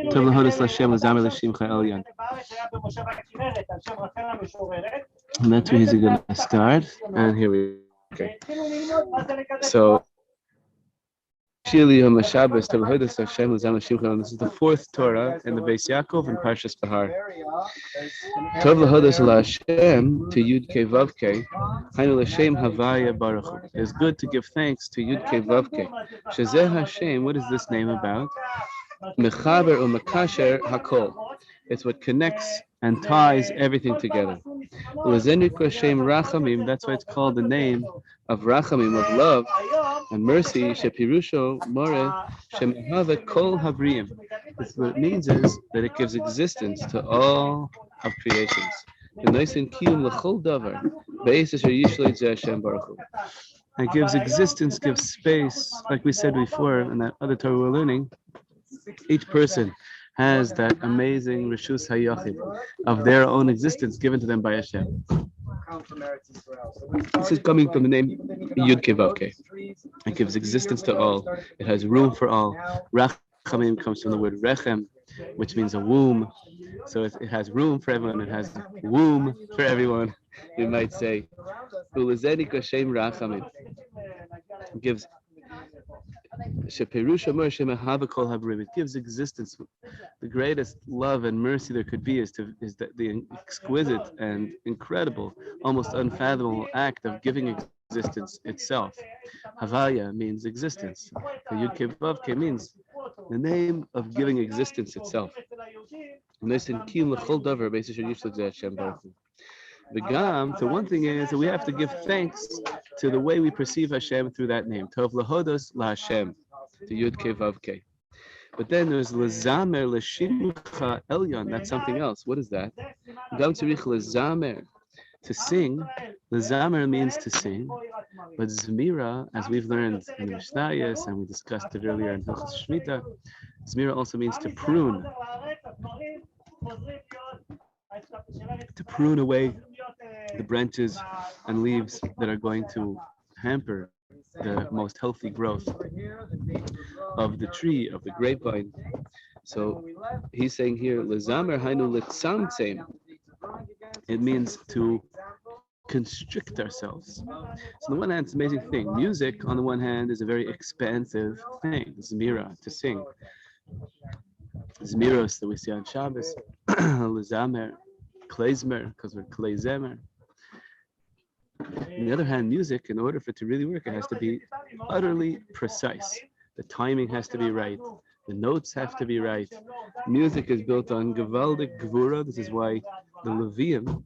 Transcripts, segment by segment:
Tov lahodos Lashem l'zamer l'shimcha elyon. And that's where he's going to start. And here we go. Okay. So, this is the fourth Torah in the Beis Yaakov and Parshas Bahar. Tov lahodos Lashem to Yud Kei Vav Kei. Hainu l'Shem Havaya Baruch Hu. It's good to give thanks to Yud Kei Vav Kei. Shezeh Hashem. What is this name about? Mechaber u'mekasher hakol. It's what connects and ties everything together. Shem Rachamim. That's why it's called the name of Rachamim, of love and mercy. Shepirusho more shemehave kol habriyim. What it means is that it gives existence to all of creations. It gives existence, gives space, like we said before in that other Torah we're learning. Each person has that amazing Rishus HaYachid of their own existence given to them by Hashem. This is coming from the name Yud Kei Vav Kei. It gives existence to all. It has room for all. Rachamim comes from the word rechem, which means a womb. So it has room for everyone. It has womb for everyone, you might say. It gives it gives existence. The greatest love and mercy there could be is that the exquisite and incredible, almost unfathomable act of giving existence itself. Havaya means existence. The Yud Kei Vav Kei means the name of giving existence itself. So one thing is that we have to give thanks to the way we perceive Hashem through that name. Tov lahodos laHashem, to Yud Kei Vav Kei. But then there's l'zamer l'shimcha elyon. That's something else. What is that? Gam tzarich l'zamer, to sing. L'zamer means to sing, but zmira, as we've learned in the Mishnayos and we discussed it earlier in Hilchos Shemittah, zmira also means to prune. To prune away the branches and leaves that are going to hamper the most healthy growth of the tree, of the grapevine. So he's saying here, Lezamer hainu litzamtzem. It means to constrict ourselves. So on the one hand, it's an amazing thing. Music, on the one hand, is a very expansive thing. Zmira, to sing. Zmiros that we see on Shabbos, Lezamer, Klezmer, because we're Klezemer. On the other hand, music, in order for it to really work, it has to be utterly precise. The timing has to be right. The notes have to be right. Music is built on Gevaldik Gevura. This is why the Levium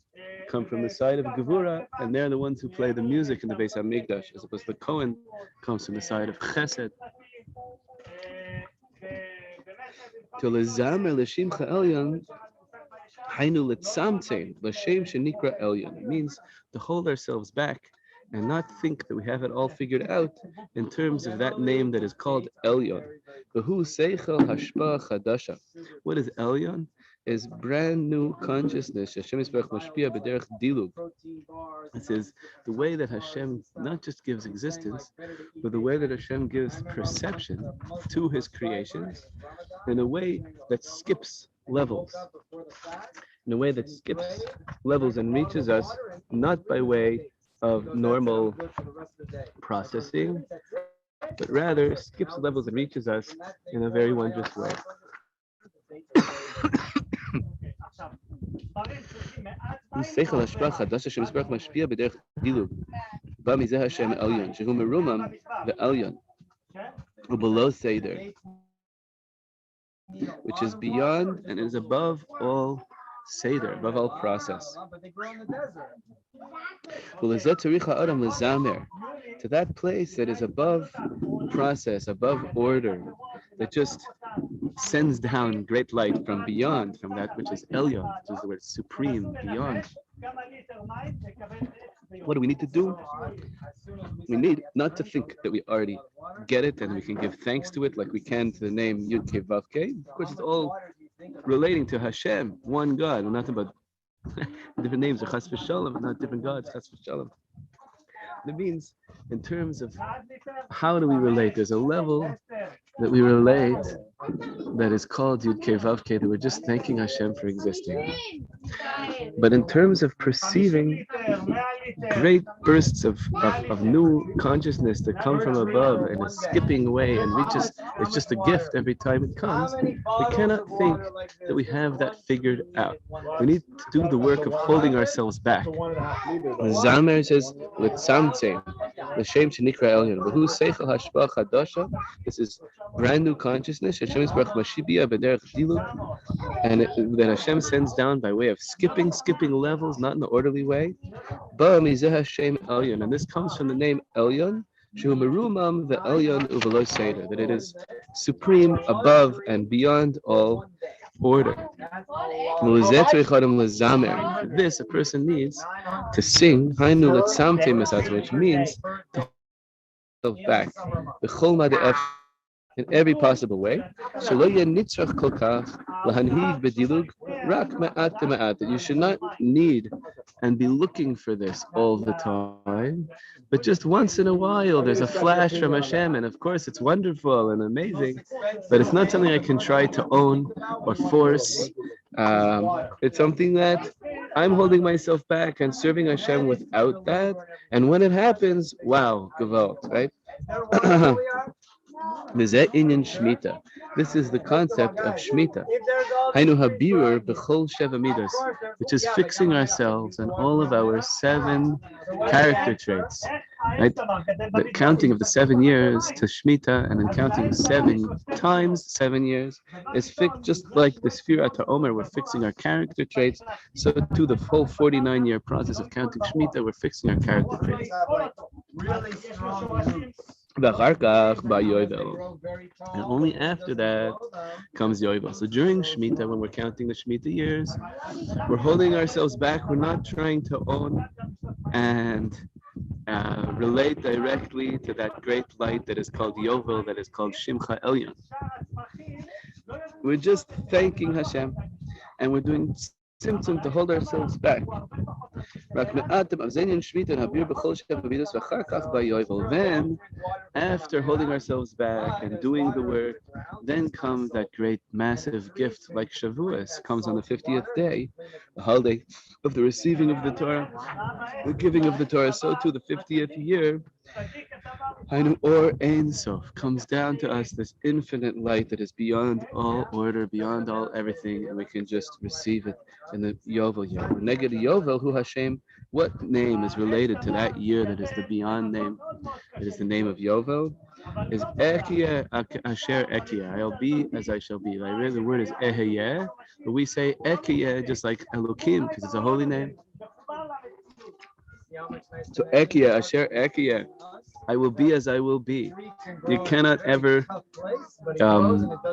come from the side of Gevura, and they're the ones who play the music in the Beis HaMikdash, as opposed to the Kohen comes from the side of Chesed. To lezamer l'shimcha elyon, hainu litzamtzem l'shem shenikra elyon. It means to hold ourselves back and not think that we have it all figured out in terms of that name that is called Elyon. V'hu seichel hashpa chadasha. What is Elyon? Is brand new consciousness. Hashem Yisbarach mashpia b'derech dilug. It says the way that Hashem not just gives existence, but the way that Hashem gives perception to His creations in a way that skips levels. In a way that skips levels and reaches us not by way of normal processing, but rather skips levels and reaches us in a very wondrous way. שכל השפעה חדשה שמספרך משפיע בדרך דילוג. בא מזה השם עליון, שהוא מרומם ועליון, ובלא סדר, which is beyond and is above all seder, above all process. To that place that is above process, above order, that just sends down great light from beyond, from that which is Elyon, which is the word supreme, beyond. What do we need to do? We need not to think that we already get it and we can give thanks to it like we can to the name Yud Kei Vav Kei. Of course, it's all relating to Hashem, one God. We're not about different names, Chas v'Shalom, not different gods, Chas v'Shalom. It means in terms of how do we relate. There's a level that we relate that is called Yud Kei Vav Kei, that we're just thanking Hashem for existing. But in terms of perceiving great bursts of new consciousness that come from above in a skipping way and reaches, it's just a gift every time it comes, we cannot think that we have that figured out. We need to do the work of holding ourselves back. Zamer says, "Litzamtzem, l'shem shenikra elyon." V'hu seichel hashpach hadasha. This is brand new consciousness. Hashem is barach mashibia b'derech diluk, and that Hashem sends down by way of skipping levels, not in an orderly way. Ba mizeh Hashem elyon, and this comes from the name elyon. Shu merumam the elyon uvelo seder, that it is supreme, above, and beyond all order. For this, a person needs to sing, which means to hold back in every possible way. That you should not need and be looking for this all the time, but just once in a while there's a flash from Hashem, and of course it's wonderful and amazing, but it's not something I can try to own or force. It's something that I'm holding myself back and serving Hashem without that, and when it happens, wow, gewalt, right? This is the concept of Shemittah, which is fixing ourselves and all of our 7 character traits. Right? The counting of the 7 years to Shemittah and then counting 7 times 7 years is fixed, just like the Sfirat HaOmer, we're fixing our character traits. So to the whole 49-year process of counting Shemittah, we're fixing our character traits. And only after that comes Yovel. So during Shemitah, when we're counting the Shemitah years, we're holding ourselves back. We're not trying to own and relate directly to that great light that is called Yovel, that is called Shimcha Elyon. We're just thanking Hashem, and we're doing symptom to hold ourselves back. Then, after holding ourselves back and doing the work, then comes that great massive gift like Shavuos, comes on the 50th day, the holiday of the receiving of the Torah, the giving of the Torah. So too the 50th year, or Ein Sof, comes down to us this infinite light that is beyond all order, beyond all everything, and we can just receive it in the Yovel year. Negative Yovel, Hu Hashem, what name is related to that year that is the beyond name? It is the name of Yovel. Is Ekia Asher Ekia. I'll be as I shall be. Like, the word is Eheyeh, but we say Ekia just like Elokim because it's a holy name. So Ekia Asher Ekia, I will be as I will be. You cannot ever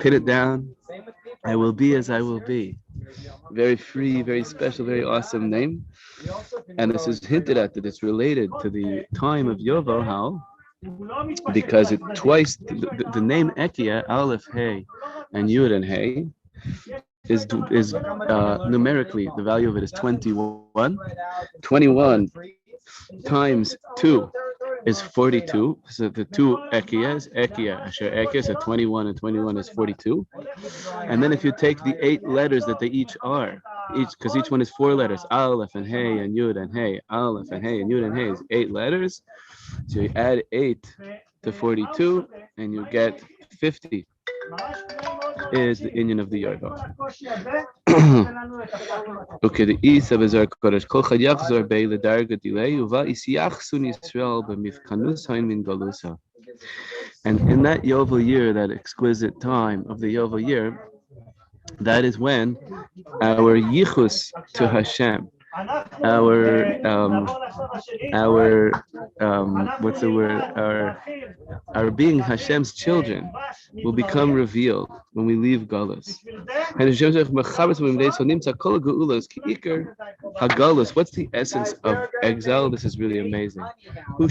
pin it down. I will be as I will be. Very free, very special, very awesome name. And this is hinted at that it's related to the time of Yovel. How? Because it twice, the name Ekia, Aleph, Hey, and Yud and Hey, is numerically, the value of it is 21. 21 times 2 is 42. So the 2 Ekiyas, Ekia, Asher Ekia, so 21 and 21 is 42. And then if you take the 8 letters that they each are, because each one is 4 letters, Aleph and Hey and Yud and Hey, Aleph and Hey and Yud and Hey is 8 letters. So you add 8 to 42 and you get 50 is the Inyan of the Yovel. Okay, the Isa Bezar Kodesh Kol Chad Yachzor Bei Ledarga Dilei Uva Isyachsun Yisrael B'mifkanus Hain Min Galusa. And in that Yovel year, that exquisite time of the Yovel year, that is when our yichus to Hashem, our what's the word? Our being Hashem's children will become revealed when we leave Galus. What's the essence of exile? This is really amazing. The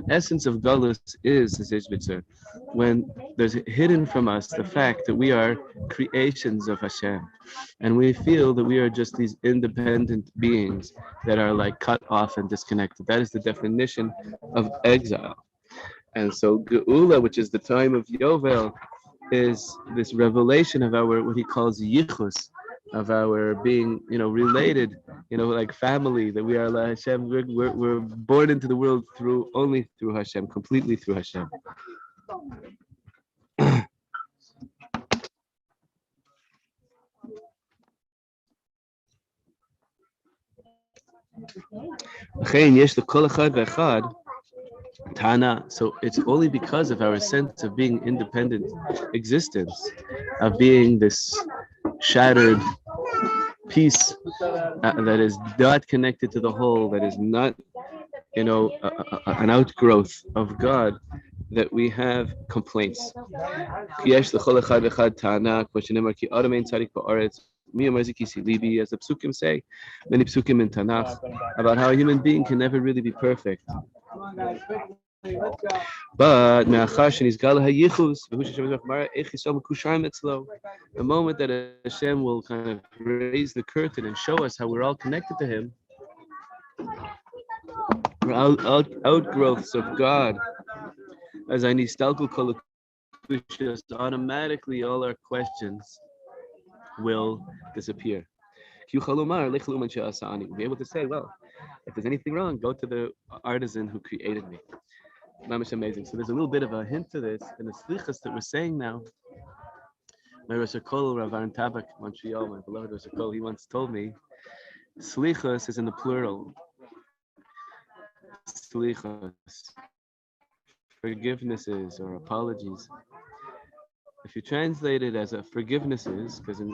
essence of galus is when there's hidden from us the fact that we are creations of Hashem, and we feel that we are just these independent beings that are like cut off and disconnected. That is the definition of exile. And so Geula, which is the time of Yovel, is this revelation of our what he calls yichus, of our being, related, like family, that we are like Hashem. We're born into the world only through Hashem, completely through Hashem. Tana. So it's only because of our sense of being independent existence, of being this shattered piece that is not connected to the whole, that is not, an outgrowth of God, that we have complaints. As the psukim say, many psukim in Tanakh, about how a human being can never really be perfect. But the moment that Hashem will kind of raise the curtain and show us how we're all connected to Him, we're outgrowths of God. As I nistalku kol kushas, automatically all our questions will disappear. We'll be able to say, well, if there's anything wrong, go to the artisan who created me. Mamish amazing. So there's a little bit of a hint to this in the slichas that we're saying now. My Rosh Kol, Rav Aaron Tabak, Montreal, my beloved Rosh Kol, he once told me, slichas is in the plural. Slichas, forgivenesses or apologies. If you translate it as a forgivenesses, because in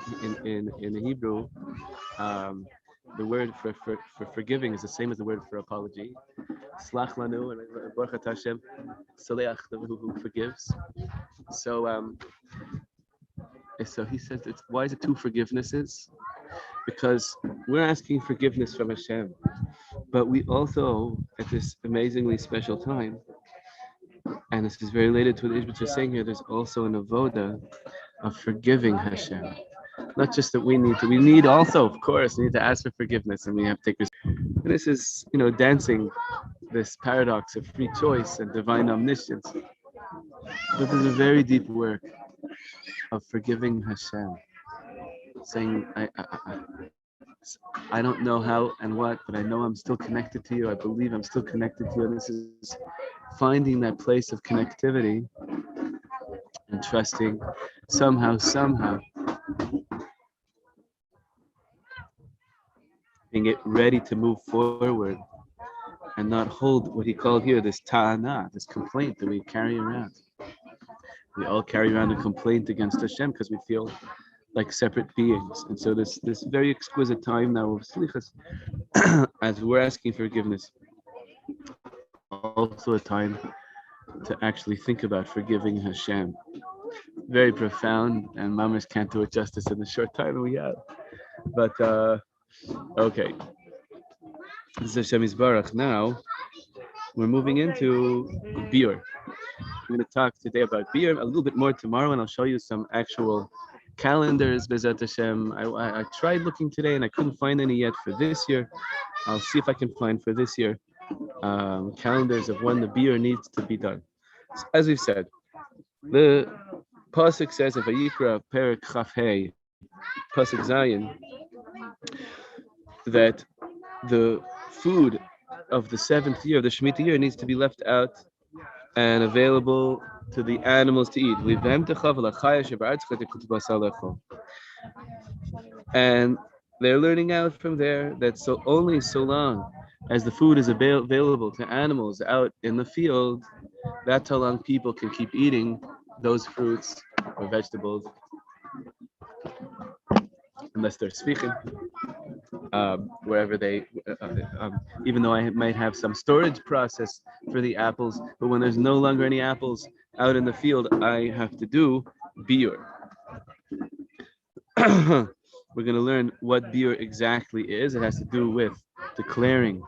the Hebrew, the word for forgiving is the same as the word for apology. Slach lanu, and Baruch Hashem, Saleach, who forgives. So he says, why is it two forgivenesses? Because we're asking forgiveness from Hashem, but we also, at this amazingly special time, and this is very related to what Ishbitz is saying here, there's also an avoda of forgiving Hashem. Not just that we need also, of course, we need to ask for forgiveness, and we have to take and this is, dancing this paradox of free choice and divine omniscience. But there's a very deep work of forgiving Hashem, saying, I don't know how and what, but I know I'm still connected to you. I believe I'm still connected to you. And this is finding that place of connectivity and trusting somehow, being ready to move forward and not hold what he called here this ta'ana, this complaint that we carry around. We all carry around a complaint against Hashem because we feel like separate beings. And so this very exquisite time now of slichas, as we're asking forgiveness, also a time to actually think about forgiving Hashem. Very profound, and mamas can't do it justice in the short time we have. But okay, this is Hashem Yisbarach. Now we're moving into beer. I'm going to talk today about beer, a little bit more tomorrow, and I'll show you some actual calendars. Bezat Hashem. I tried looking today and I couldn't find any yet for this year. I'll see if I can find for this year calendars of when the beer needs to be done. So, as we've said, the pasuk says of Vayikra Perek Chaf Hey, pasuk Zayin, that the food of the 7th year of the Shemitah year needs to be left out and available to the animals to eat. And they're learning out from there that only so long as the food is available to animals out in the field, that's how long people can keep eating those fruits or vegetables, unless they're svichim, wherever they, even though I might have some storage process for the apples, but when there's no longer any apples, out in the field, I have to do biur. We're going to learn what biur exactly is. It has to do with declaring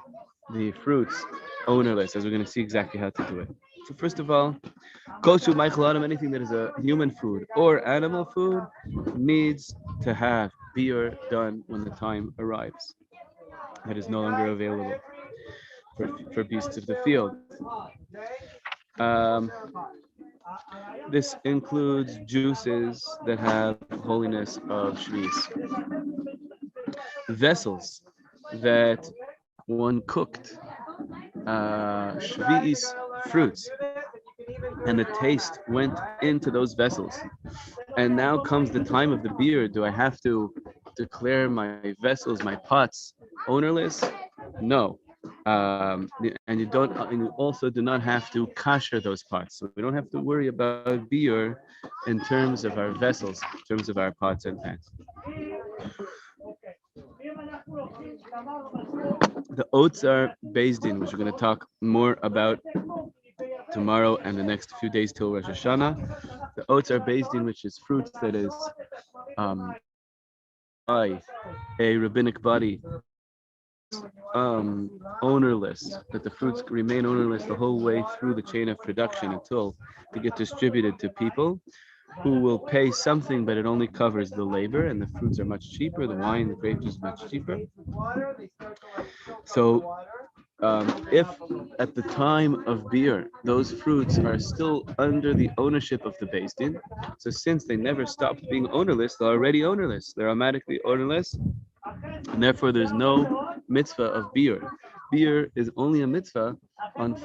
the fruits ownerless, as we're going to see exactly how to do it. So first of all, kosher Michael anything that is a human food or animal food needs to have biur done when the time arrives. That is no longer available for beasts of the field. Um, this includes juices that have holiness of shvis, vessels that one cooked shvi'is fruits, and the taste went into those vessels. And now comes the time of the beer. Do I have to declare my vessels, my pots, ownerless? No. And you don't, and you also do not have to kasher those pots. So we don't have to worry about beer in terms of our vessels, in terms of our pots and pans. The oats are based in, which we're going to talk more about tomorrow and the next few days till Rosh Hashanah. The oats are based in, which is fruits that is um, by a rabbinic body, ownerless, that the fruits remain ownerless the whole way through the chain of production until they get distributed to people who will pay something, but it only covers the labor, and the fruits are much cheaper. The wine, the grapes is much cheaper. So if at the time of beer, those fruits are still under the ownership of the Beis Din, so since they never stopped being ownerless, they're already ownerless. They're automatically ownerless, and therefore there's no mitzvah of beer. Beer is only a mitzvah on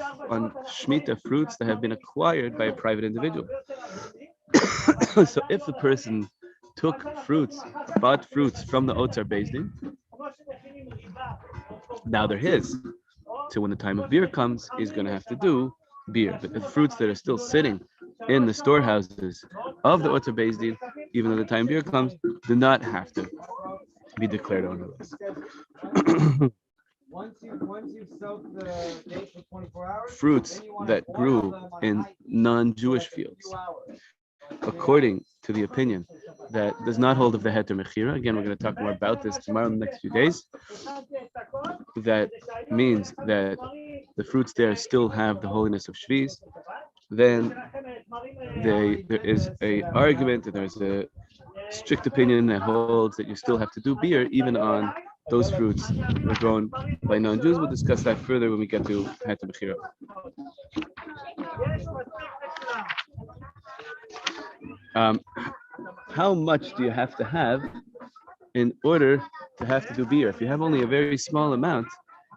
Shemitah fruits that have been acquired by a private individual. So if the person took fruits, bought fruits from the Otzar Beis Din, now they're his. So when the time of beer comes, he's going to have to do beer. But the fruits that are still sitting in the storehouses of the Otzar Beis Din, even though the time of beer comes, do not have to be declared ownerless. Fruits that grew in non-Jewish fields, according to the opinion that does not hold of the heter mechira. Again, we're going to talk more about this tomorrow in the next few days. That means that the fruits there still have the holiness of shvis. Then there is a argument, and there's a strict opinion that holds that you still have to do beer even on those fruits that are grown by non-Jews. We'll discuss that further when we get to heter mechira. How much do you have to have in order to have to do beer? If you have only a very small amount,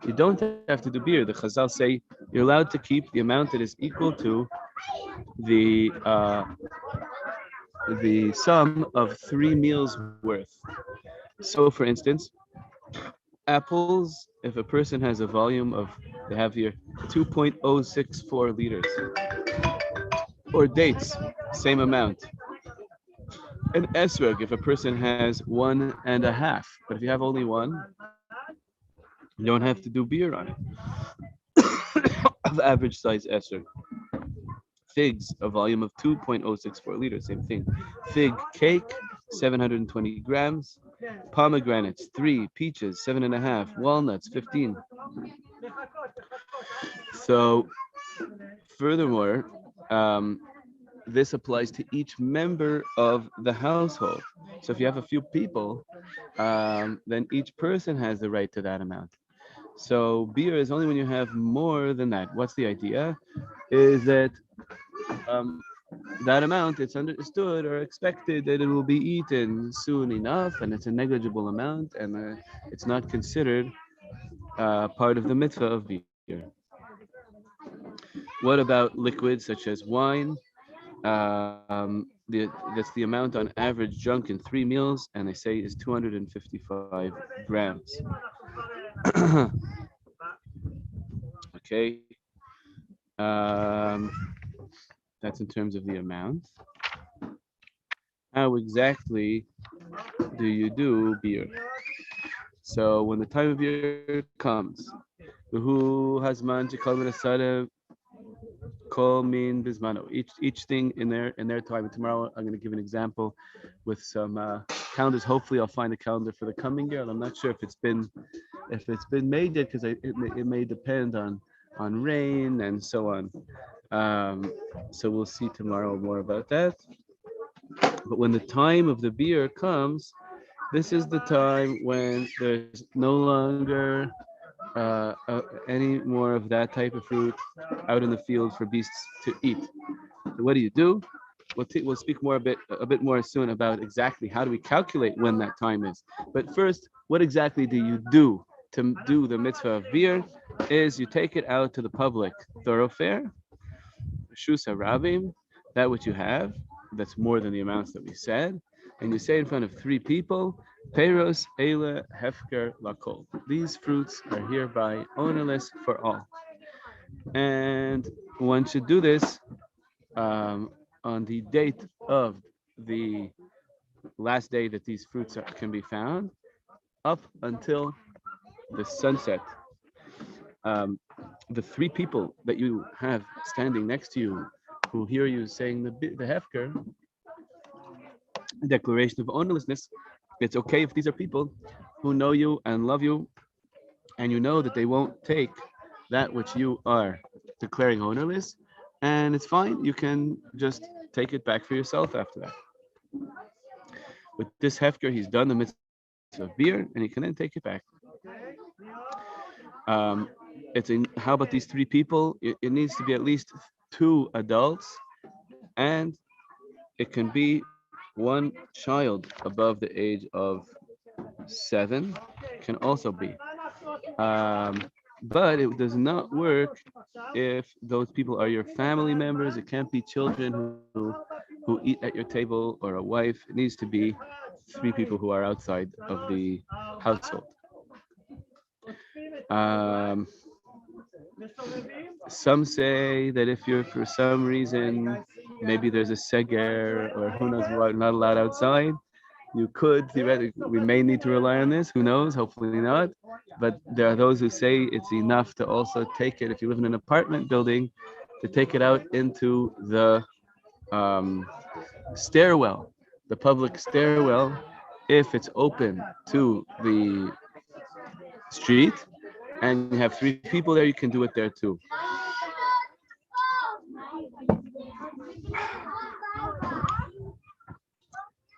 you don't have to do beer. The Chazal say you're allowed to keep the amount that is equal to the sum of 3 meals worth. So, for instance, apples, if a person has a volume of, they have here 2.064 liters, or dates, same amount. An esrog, if a person has 1.5, but if you have only one, you don't have to do beer on it. Of average size esrog. Figs, a volume of 2.064 liters, same thing. Fig cake, 720 grams. Pomegranates, 3. Peaches, 7.5. Walnuts, 15. So, furthermore, this applies to each member of the household. So if you have a few people, then each person has the right to that amount. So beer is only when you have more than that. What's the idea? Is that that amount, it's understood or expected that it will be eaten soon enough, and it's a negligible amount, and it's not considered part of the mitzvah of beer. What about liquids such as wine? That's the amount on average drunk in 3 meals, and they say is 255 grams. Okay. That's in terms of the amount. How exactly do you do beer? So when the time of beer comes, who has man to call it a Kol min bismano. Each thing in their time. And tomorrow I'm going to give an example with some calendars. Hopefully I'll find a calendar for the coming year. And I'm not sure if it's been made yet, because it may depend on rain and so on. So we'll see tomorrow more about that. But when the time of the beer comes, this is the time when there's no longer any more of that type of fruit out in the field for beasts to eat. So what do? We'll speak a bit more soon about exactly how do we calculate when that time is. But first, what exactly do you do to do the mitzvah of beer? Is you take it out to the public thoroughfare, Shusa Rabim, that which you have, that's more than the amounts that we said, and you say in front of 3 people, Peiros Eile Hefker Lakol. These fruits are hereby ownerless for all. And one should do this on the date of the last day that these fruits can be found, up until the sunset. The 3 people that you have standing next to you who hear you saying the Hefker, declaration of ownerlessness, it's okay if these are people who know you and love you, and you know that they won't take that which you are declaring ownerless, and it's fine. You can just take it back for yourself after that. With this Hefker, he's done the mitzvah of beer, and he can then take it back. How about these 3 people? It needs to be at least 2 adults, and it can be 1 child above the age of 7 can also be. But it does not work if those people are your family members. It can't be children who eat at your table or a wife. It needs to be 3 people who are outside of the household. Some say that if you're, for some reason, maybe there's a seger or who knows what, not allowed outside, you could theoretically, we may need to rely on this, who knows, hopefully not. But there are those who say it's enough to also take it, if you live in an apartment building, to take it out into the stairwell, the public stairwell, if it's open to the street and you have 3 people there, you can do it there too.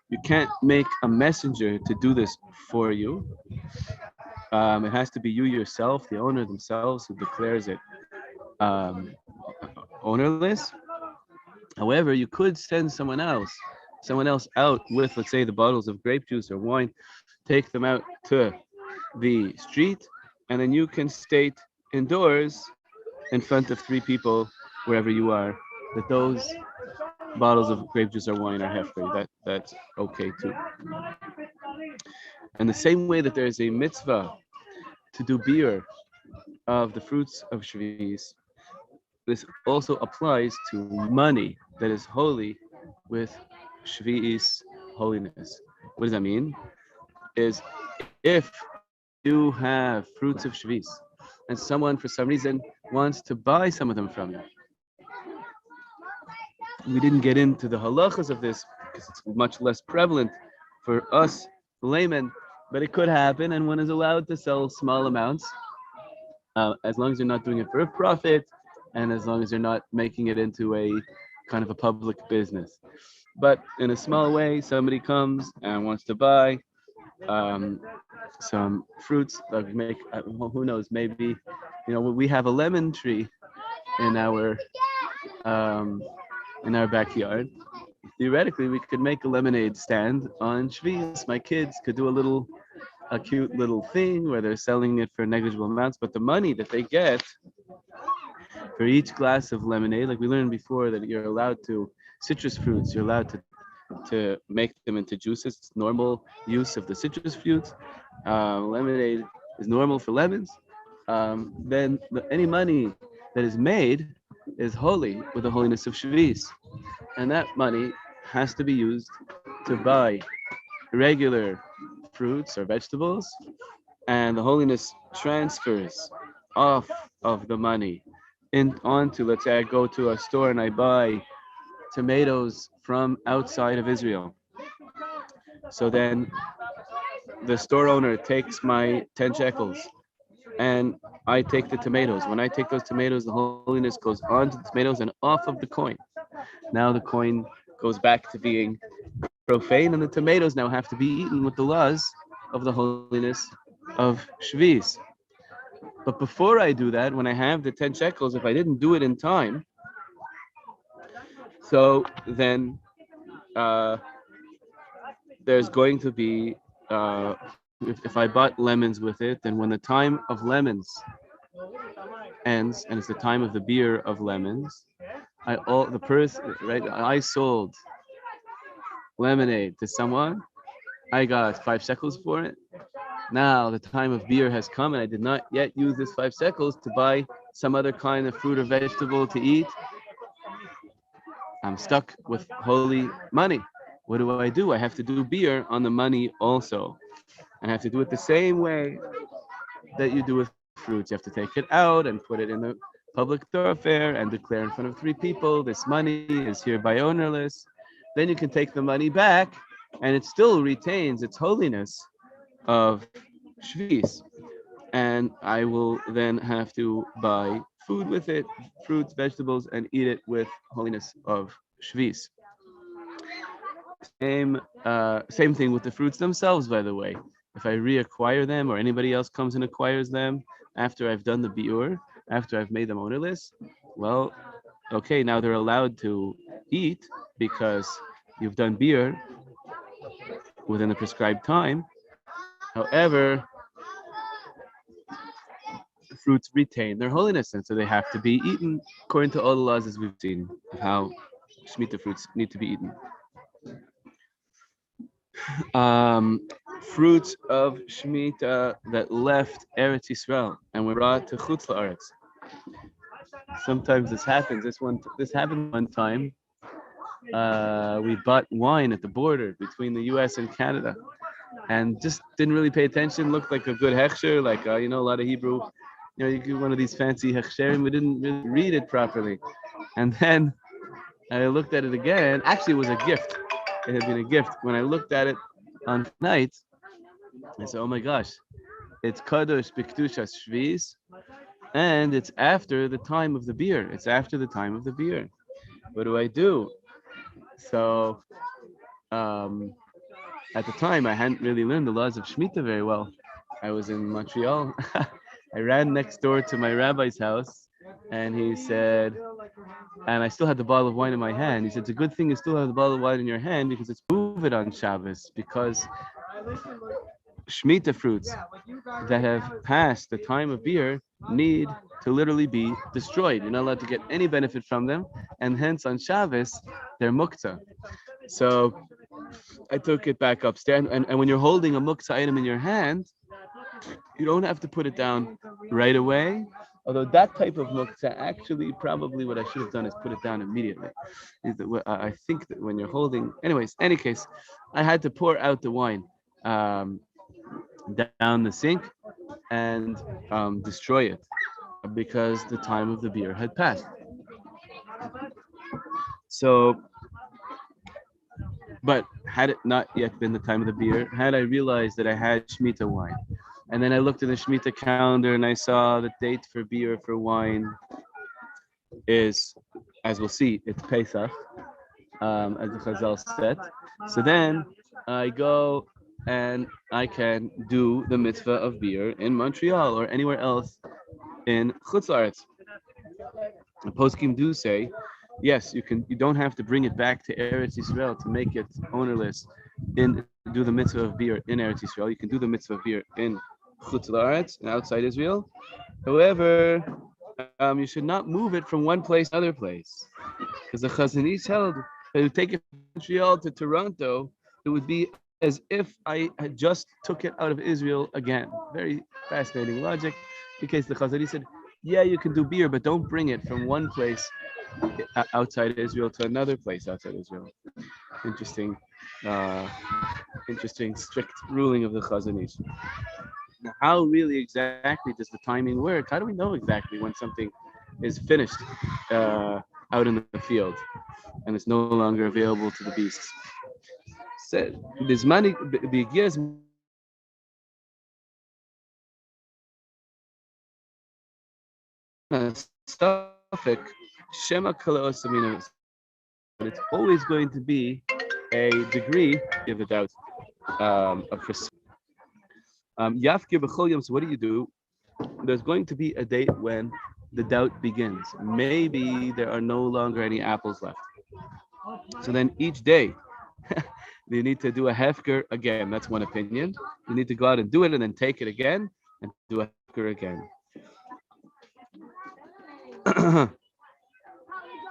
You can't make a messenger to do this for you. It has to be you yourself, the owner themselves, who declares it ownerless. However, you could send someone else out with, let's say, the bottles of grape juice or wine, take them out to the street, and then you can state indoors in front of 3 people, wherever you are, that those bottles of grape juice or wine are hefker. That's okay too. And the same way that there is a mitzvah to do beer of the fruits of Shvi'is, this also applies to money that is holy with Shvi'is holiness. What does that mean? Is if you have fruits of Shvi'is and someone for some reason wants to buy some of them from you, we didn't get into the halachas of this because it's much less prevalent for us laymen, but it could happen, and one is allowed to sell small amounts as long as you're not doing it for a profit and as long as you're not making it into a kind of a public business. But in a small way, somebody comes and wants to buy some fruits that we make, who knows, maybe, we have a lemon tree in our backyard. Theoretically, we could make a lemonade stand on Shvi'is. My kids could do a cute little thing where they're selling it for negligible amounts, but the money that they get for each glass of lemonade, like we learned before, that you're allowed to, citrus fruits, you're allowed to make them into juices. It's normal use of the citrus fruits. Lemonade is normal for lemons. Then any money that is made is holy with the holiness of Shvi'is. And that money has to be used to buy regular fruits or vegetables, and the holiness transfers off of the money onto, let's say I go to a store and I buy tomatoes from outside of Israel. So then the store owner takes my 10 shekels and I take the tomatoes. When I take those tomatoes, the holiness goes onto the tomatoes and off of the coin. Now the coin goes back to being profane, and the tomatoes now have to be eaten with the laws of the holiness of Shvis. But before I do that, when I have the 10 shekels, if I didn't do it in time, so then there's going to be, if I bought lemons with it, then when the time of lemons ends, and it's the time of the beer of lemons, I sold lemonade to someone, I got 5 shekels for it. Now the time of beer has come, and I did not yet use this 5 shekels to buy some other kind of fruit or vegetable to eat. I'm stuck with holy money. What do? I have to do beer on the money also. And I have to do it the same way that you do with fruits. You have to take it out and put it in the public thoroughfare and declare in front of 3 people, this money is hereby ownerless. Then you can take the money back, and it still retains its holiness of Shvis. And I will then have to buy food with it, fruits, vegetables, and eat it with holiness of Shvis. Same thing with the fruits themselves, by the way. If I reacquire them or anybody else comes and acquires them after I've done the biur, after I've made them ownerless, well, okay, now they're allowed to eat because you've done biur within the prescribed time. However, the fruits retain their holiness, and so they have to be eaten according to all the laws as we've seen of how Shemitah fruits need to be eaten. Fruits of Shemitah that left Eretz Yisrael and were brought to Chutz La'aretz. Sometimes this happens. This happened one time. We bought wine at the border between the U.S. and Canada, and just didn't really pay attention. Looked like a good hechsher, like a lot of Hebrew. You get one of these fancy hechsherim. We didn't really read it properly, and then I looked at it again. Actually, it was a gift. It had been a gift. When I looked at it on night, I said, "Oh my gosh, it's Kadosh B'Kedushas Shvis, and it's after the time of the beer. It's after the time of the beer. What do I do?" So, at the time, I hadn't really learned the laws of Shemitah very well. I was in Montreal. I ran next door to my rabbi's house, and he said, and I still had the bottle of wine in my hand. He said, "It's a good thing you still have the bottle of wine in your hand because it's move it on Shabbos, because Shemitah fruits that have passed the time of beer need to literally be destroyed. You're not allowed to get any benefit from them, and hence on Shabbos, they're muktzah." So I took it back upstairs, and when you're holding a muktzah item in your hand, you don't have to put it down right away. Although that type of muktzah, actually, probably what I should have done is put it down immediately. I think that when you're holding, anyways, any case, I had to pour out the wine down the sink and destroy it because the time of the beer had passed. So, but had it not yet been the time of the beer, had I realized that I had Shemitah wine, and then I looked at the Shemitah calendar and I saw the date for beer for wine is, as we'll see, it's Pesach, as the Chazal said. So then I go and I can do the mitzvah of beer in Montreal or anywhere else in Chutz La'aretz. The poskim do say, yes, you can. You don't have to bring it back to Eretz Yisrael to make it ownerless. Do the mitzvah of beer in Eretz Yisrael. You can do the mitzvah of beer in Chutz La'aretz and outside Israel. However, you should not move it from one place to another place, because the Chazon Ish held that to take it from Montreal to Toronto, it would be as if I had just took it out of Israel again. Very fascinating logic. In case the Chazon Ish said, yeah, you can do beer, but don't bring it from one place outside Israel to another place outside Israel. Interesting, strict ruling of the Chazon Ish. Now, how really exactly does the timing work? How do we know exactly when something is finished out in the field, and it's no longer available to the beasts. Said this money begins suffix Shema Kala Osamina. It's always going to be a degree of a doubt of Yafkir B'chol Yom. So what do? There's going to be a date when the doubt begins. Maybe there are no longer any apples left. So then each day you need to do a hefker again. That's one opinion. You need to go out and do it and then take it again and do a hefker again.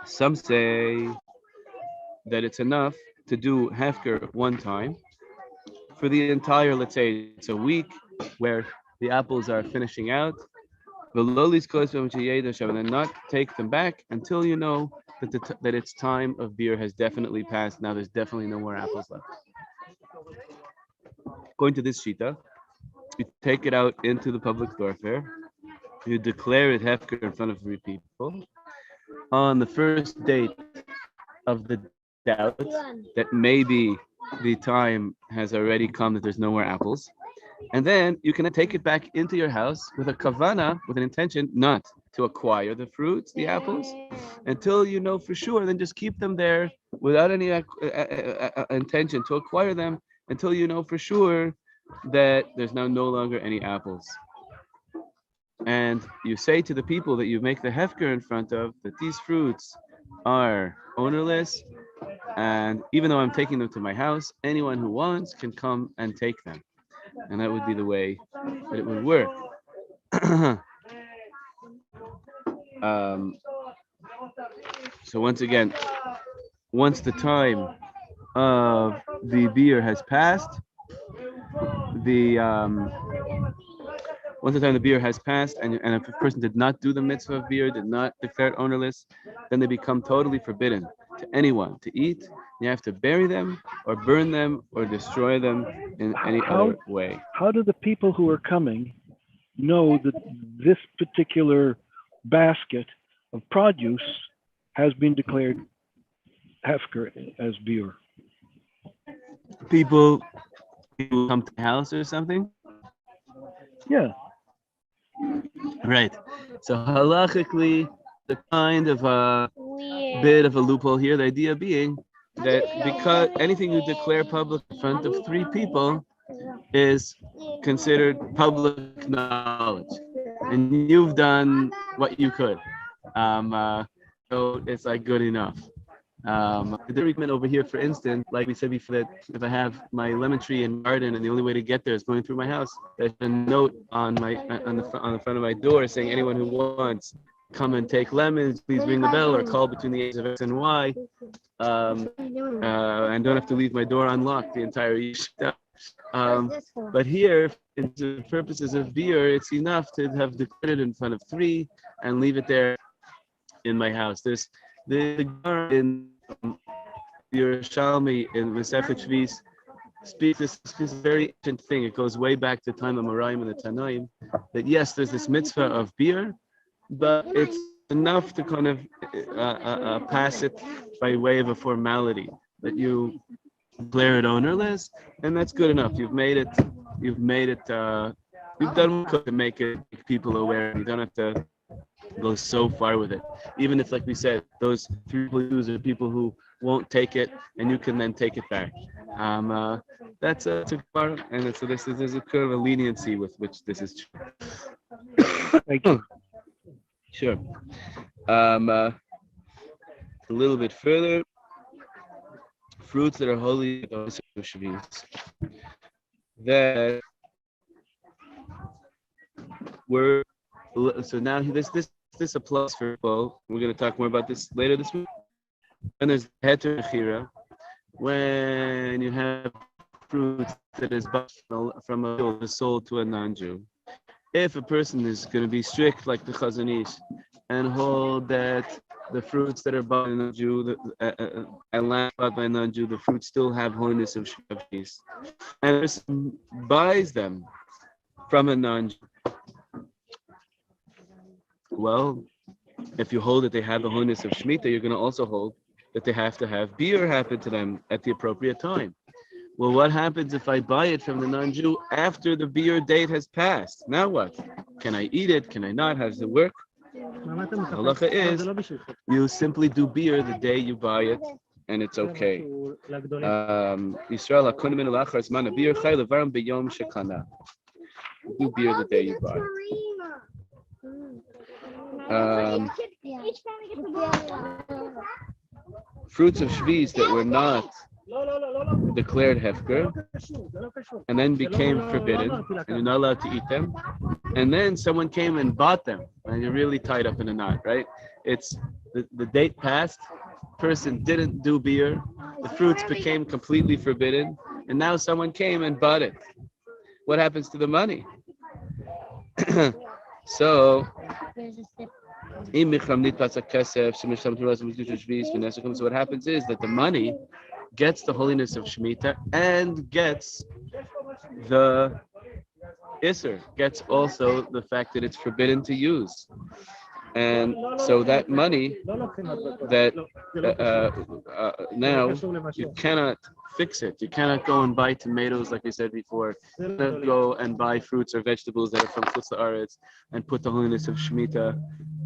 Some say that it's enough to do hefker one time for the entire, let's say it's a week where the apples are finishing out. The lowlies close and then not take them back until you know that that its time of beer has definitely passed. Now there's definitely no more apples left. Going to this shita, you take it out into the public thoroughfare. You declare it hefker in front of 3 people. On the first date of the doubt that maybe the time has already come that there's no more apples. And then you can take it back into your house with a kavana, with an intention not to acquire the fruits, the apples, until you know for sure. Then just keep them there without any intention to acquire them until you know for sure that there's now no longer any apples. And you say to the people that you make the hefker in front of that these fruits are ownerless, and even though I'm taking them to my house, anyone who wants can come and take them. And that would be the way that it would work. um, so once again, once the time of the beer has passed, the once the time the beer has passed, and if a person did not do the mitzvah of beer, did not declare it ownerless, then they become totally forbidden to anyone to eat. You have to bury them, or burn them, or destroy them in any other way. How do the people who are coming know that this particular basket of produce has been declared hefker as beer? People come to the house or something? Yeah. Right. So halachically, the kind of a bit of a loophole here, the idea being that because anything you declare public in front of 3 people is considered public knowledge, and you've done what you could. So it's like good enough. The treatment over here, for instance, like we said before, that if I have my lemon tree in garden and the only way to get there is going through my house, there's a note on the front of my door saying anyone who wants come and take lemons, please ring the bell or call between the ages of X and Y, and don't have to leave my door unlocked the entire Yeshiva. But here, in the purposes of beer, it's enough to have declared it in front of 3 and leave it there in my house. There's the Gemara in Yerushalmi in Masechet Shvis speaks this very ancient thing. It goes way back to the time of Moraim and the Tanaim. That yes, there's this mitzvah of beer, but it's enough to kind of pass it by way of a formality that you declare it ownerless, and that's good enough. You've made it. You've done what to make people aware. You don't have to go so far with it. Even if, like we said, those 3 people are people who won't take it, and you can then take it back. That's a part, and so there's a kind of a leniency with which this is true. Thank you. Sure. A little bit further, fruits that are holy that were so now this applies for both. We're going to talk more about this later this week. And there's heter chira, when you have fruits that is bought from a Jew is sold to a non-Jew. If a person is going to be strict like the Chazon Ish and hold that the fruits that are bought by a non-Jew and last bought by a non-Jew, the fruits still have holiness of Shabbos, and a person buys them from a non-Jew, well, If you hold that they have the holiness of Shemitah, you're going to also hold that they have to have beer happen to them at the appropriate time. Well, what happens if I buy it from the non-Jew after the beer date has passed? Now what? Can I eat it? Can I not? How does it work? Halacha is you simply do beer the day you buy it, and it's okay. Yisrael hakonim min la'achar zman beer chay levarim b'yom shekana. Do beer the day you buy it. Fruits of shviz that were not declared hefker and then became forbidden, and you're not allowed to eat them. And then someone came and bought them, and you're really tied up in a knot, right? It's the date passed, person didn't do beer, the fruits became completely forbidden, and now someone came and bought it. What happens to the money? So what happens is that the money gets the holiness of Shemitah and gets the Isser, gets also the fact that it's forbidden to use. And so that money that now you cannot fix it. You cannot go and buy tomatoes, like I said before. You cannot go and buy fruits or vegetables that are from Chutz La'aretz and put the holiness of Shemitah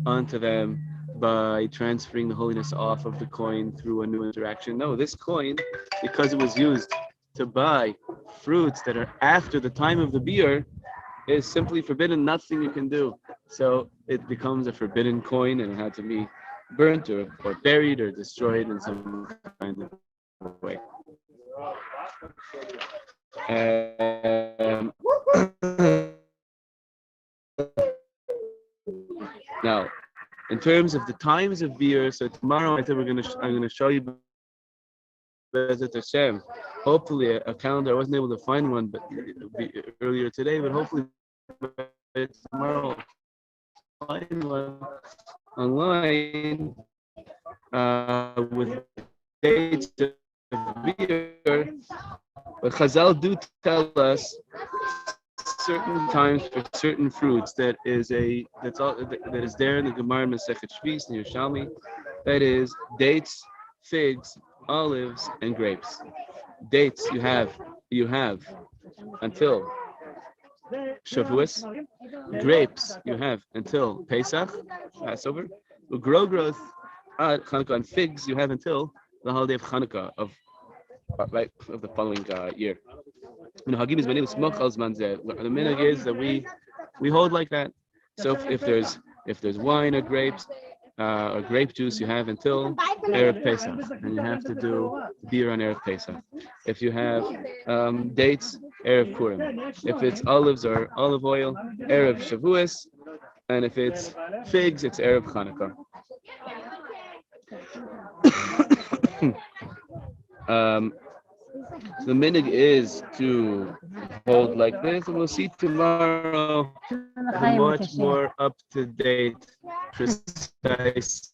onto them by transferring the holiness off of the coin through a new interaction. No, this coin, because it was used to buy fruits that are after the time of the beer, is simply forbidden. Nothing you can do. So it becomes a forbidden coin, and it had to be burnt or buried or destroyed in some kind of way. Now, in terms of the times of beer, so tomorrow I think I'm gonna show you Bezat Hashem. Hopefully a calendar. I wasn't able to find one, but earlier today. But hopefully tomorrow I'll find one online with dates of beer. But Chazal do tell us certain times for certain fruits that is there in the Gemara Masechet Shvis in Yerushalmi. That is dates, figs, olives, and grapes. Dates you have until Shavuos. Grapes you have until Pesach, Passover. Growth, Hanukkah, and figs you have until the holiday of Hanukkah of the following year. The minhag is that we hold like that. So if there's wine or grapes or grape juice, you have until Erev Pesach, and you have to do beer on Erev Pesach. If you have dates, Erev Purim. If it's olives or olive oil, Erev Shavuos, and if it's figs, it's Erev Hanukkah. So the minhag is to hold like this, and we'll see tomorrow a much more up-to-date, precise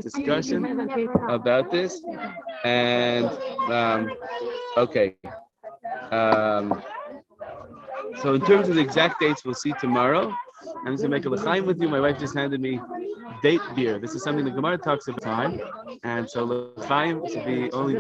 discussion about this. And okay. So in terms of the exact dates, we'll see tomorrow. I'm just gonna make a l'chaim with you. My wife just handed me date beer. This is something the Gemara talks about time, and so l'chaim should be only